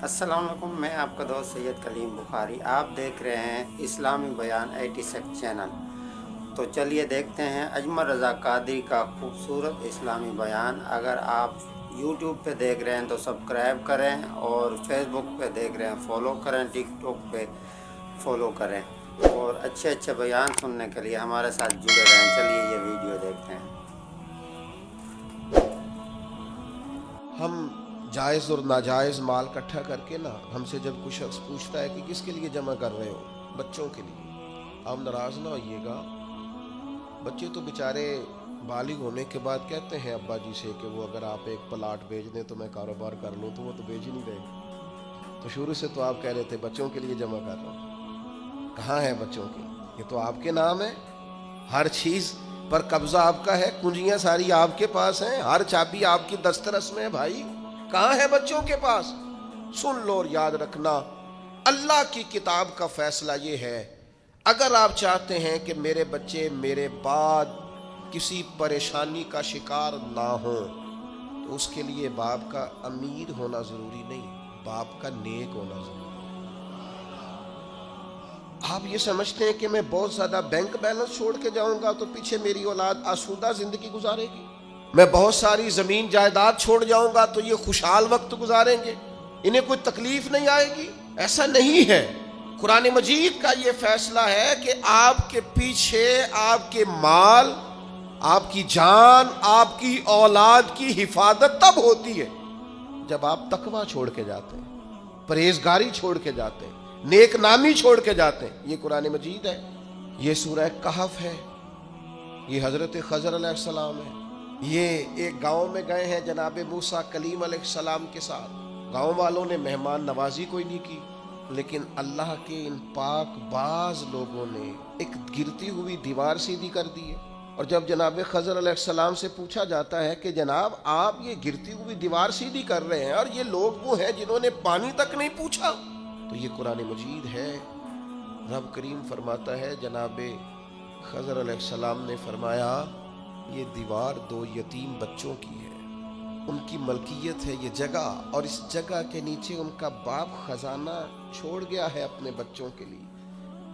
अस्सलाम वालेकुम। मैं आपका दोस्त सैयद कलीम बुखारी। आप देख रहे हैं इस्लामी बयान 86 चैनल। तो चलिए देखते हैं अजमल रज़ा कादरी का खूबसूरत इस्लामी बयान। अगर आप यूट्यूब पे देख रहे हैं तो सब्सक्राइब करें, और फेसबुक पे देख रहे हैं फॉलो करें, टिकटॉक पे फॉलो करें, और अच्छे अच्छे बयान सुनने के लिए हमारे साथ जुड़े रहें। चलिए ये वीडियो देखते हैं। हम जायज़ और नाजायज़ माल इकट्ठा करके ना, हमसे जब कोई शख्स पूछता है कि किसके लिए जमा कर रहे हो, बच्चों के लिए, आप नाराज़ ना होइएगा। बच्चे तो बेचारे बालिग होने के बाद कहते हैं अब्बा जी से कि वो अगर आप एक प्लाट बेच दें तो मैं कारोबार कर लूँ, तो वो तो बेच ही नहीं रहे। तो शुरू से तो आप कह रहे थे बच्चों के लिए जमा कर रहा हूँ। कहाँ है बच्चों के? ये तो आपके नाम है, हर चीज़ पर कब्जा आपका है, कुंजियां सारी आपके पास हैं, हर चाबी आपकी दस्तरस में है। भाई कहाँ है बच्चों के पास? सुन लो और याद रखना, अल्लाह की किताब का फैसला ये है, अगर आप चाहते हैं कि मेरे बच्चे मेरे बाद किसी परेशानी का शिकार ना हो, तो उसके लिए बाप का अमीर होना ज़रूरी नहीं, बाप का नेक होना ज़रूरी। आप ये समझते हैं कि मैं बहुत ज़्यादा बैंक बैलेंस छोड़ के जाऊंगा तो पीछे मेरी औलाद आसूदा ज़िंदगी गुजारेगी, मैं बहुत सारी ज़मीन जायदाद छोड़ जाऊंगा तो ये खुशहाल वक्त गुजारेंगे, इन्हें कोई तकलीफ नहीं आएगी? ऐसा नहीं है। कुरान मजीद का ये फैसला है कि आपके पीछे आपके माल, आपकी जान, आपकी औलाद की हिफाजत तब होती है जब आप तकवा छोड़ के जाते हैं, परहेजगारी छोड़ के जाते हैं, नेक नामी छोड़ के जाते हैं। ये कुरान मजीद है, ये सूरह कहफ है, ये हजरत खजर अलैहिस्सलाम है। ये एक गांव में गए हैं जनाब मूसा कलीम अलैहिस्सलाम के साथ। गांव वालों ने मेहमान नवाजी कोई नहीं की, लेकिन अल्लाह के इन पाक बाज लोगों ने एक गिरती हुई दीवार सीधी कर दी है। और जब जनाब खजर अलैहिस्सलाम से पूछा जाता है कि जनाब आप ये गिरती हुई दीवार सीधी कर रहे हैं और ये लोग वो हैं जिन्होंने पानी तक नहीं पूछा, तो ये कुरान मजीद है। रब करीम फरमाता है, जनाब खजर अलैहिस्सलाम ने फरमाया ये दीवार दो यतीम बच्चों की है, उनकी मलकियत है ये जगह, और इस जगह के नीचे उनका बाप खजाना छोड़ गया है अपने बच्चों के लिए।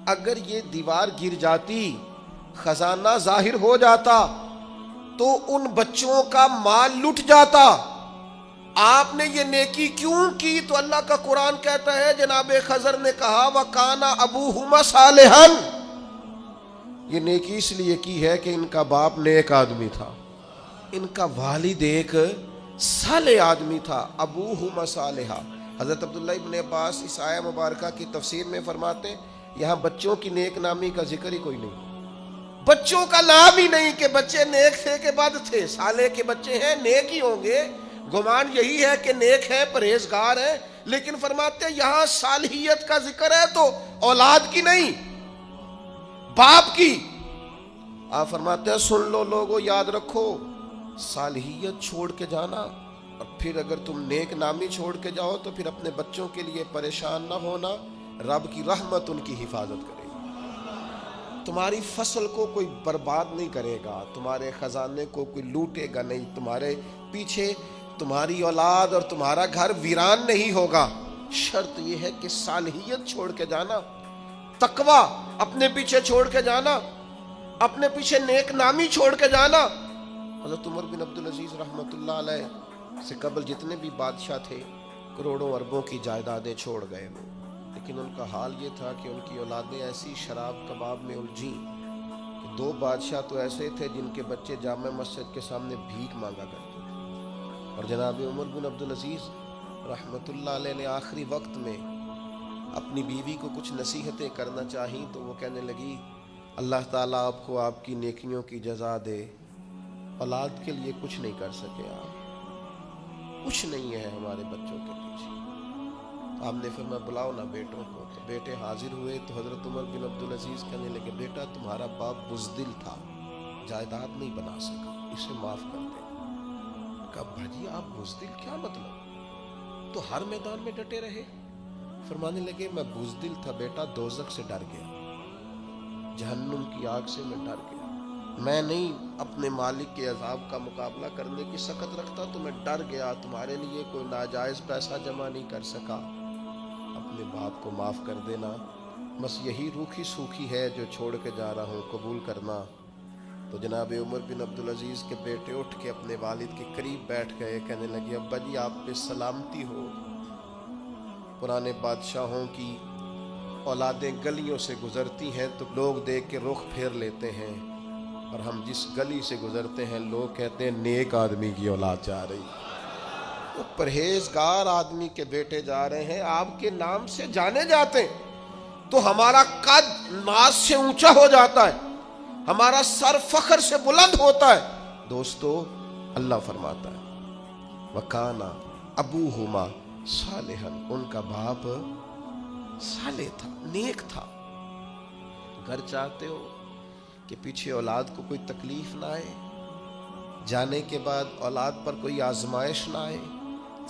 अगर ये दीवार गिर जाती, खजाना जाहिर हो जाता, तो उन बच्चों का माल लुट जाता। आपने ये नेकी क्यों की? तो अल्लाह का कुरान कहता है, जनाब खजर ने कहा वकाना अबूहुमा सालिहन, ये नेकी इसलिए की है कि इनका बाप नेक आदमी था, इनका वालिद एक साले आदमी था। अबूहुमा सालिहा। हजरत अब्दुल्लाह इब्न अब्बास इस आया मुबारका की तफसीर में फरमाते, यहाँ बच्चों की नेक नामी का जिक्र ही कोई नहीं, बच्चों का नाम ही नहीं कि बच्चे नेक थे के बाद थे। साले के बच्चे हैं, नेक ही होंगे, गुमान यही है कि नेक है, परहेजगार है, लेकिन फरमाते यहाँ सालिहियत का जिक्र है तो औलाद की नहीं, बाप की। आप फरमाते हैं सुन लो लोगों, याद रखो, सालिहियत छोड़ के जाना, और फिर अगर तुम नेक नामी छोड़ के जाओ तो फिर अपने बच्चों के लिए परेशान ना होना, रब की रहमत उनकी हिफाजत करेगी। तुम्हारी फसल को कोई बर्बाद नहीं करेगा, तुम्हारे खजाने को कोई लूटेगा नहीं, तुम्हारे पीछे तुम्हारी औलाद और तुम्हारा घर वीरान नहीं होगा। शर्त यह है कि सालिहियत छोड़ के जाना, तकवा अपने पीछे छोड़ के जाना, अपने पीछे नेक नामी छोड़ के जाना। हज़रत उमर बिन अब्दुल अजीज रहमतुल्लाह अलैह से कबल जितने भी बादशाह थे, करोड़ों अरबों की जायदादें छोड़ गए वो, लेकिन उनका हाल ये था कि उनकी औलादें ऐसी शराब कबाब में उलझी कि दो बादशाह तो ऐसे थे जिनके बच्चे जामा मस्जिद के सामने भीख मांगा करते थे। और जनाब उमर बिन अब्दुल अजीज रहमतुल्लाह अलैह ने आखिरी वक्त में अपनी बीवी को कुछ नसीहतें करना चाही, तो वो कहने लगी, अल्लाह ताला आपको आपकी नेकियों की जजा दे, औलाद के लिए कुछ नहीं कर सके आप, कुछ नहीं है हमारे बच्चों के पीछे। आपने फरमाया बुलाओ ना बेटों को, तो बेटे हाजिर हुए। तो हज़रत उमर बिन अब्दुल अजीज कहने लगे, बेटा तुम्हारा बाप बुज़दिल था, जायदाद नहीं बना सका, इसे माफ़ कर दे। कहा भाजी आप बुज़दिल क्या मतलब? तो हर मैदान में डटे रहे। फरमाने लगे मैं बुज़दिल था बेटा, दोज़ख से डर गया, जहन्नुम की आग से मैं डर गया, मैं नहीं अपने मालिक के अजाब का मुकाबला करने की सकत रखता, तो मैं डर गया, तुम्हारे लिए कोई नाजायज़ पैसा जमा नहीं कर सका, अपने बाप को माफ़ कर देना, बस यही रूखी सूखी है जो छोड़ के जा रहा हूँ, कबूल करना। तो जनाब उमर बिन अब्दुल अजीज़ के बेटे उठ के अपने वालिद के करीब बैठ गए, कहने लगे अब्बा जी आप पे सलामती हो। पुराने बादशाहों की औलादें गलियों से गुजरती हैं तो लोग देख के रुख फेर लेते हैं, और हम जिस गली से गुजरते हैं लोग कहते हैं नेक आदमी की औलाद जा रही, वो परहेजगार आदमी के बेटे जा रहे हैं, आपके नाम से जाने जाते हैं तो हमारा कद नाज से ऊंचा हो जाता है, हमारा सर फख्र से बुलंद होता है। दोस्तों, अल्लाह फरमाता है वकाना अबूहुमा सालिहन, उनका बाप सालेह था, नेक था। घर चाहते हो कि पीछे औलाद को कोई तकलीफ ना आए, जाने के बाद औलाद पर कोई आजमाइश ना आए,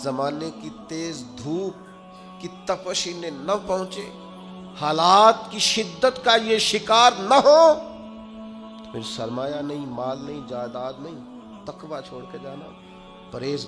जमाने की तेज धूप की तपश इन्हें न पहुंचे, हालात की शिद्दत का ये शिकार न हो, तो फिर सरमाया नहीं, माल नहीं, जायदाद नहीं, तकवा छोड़ के जाना, परहेज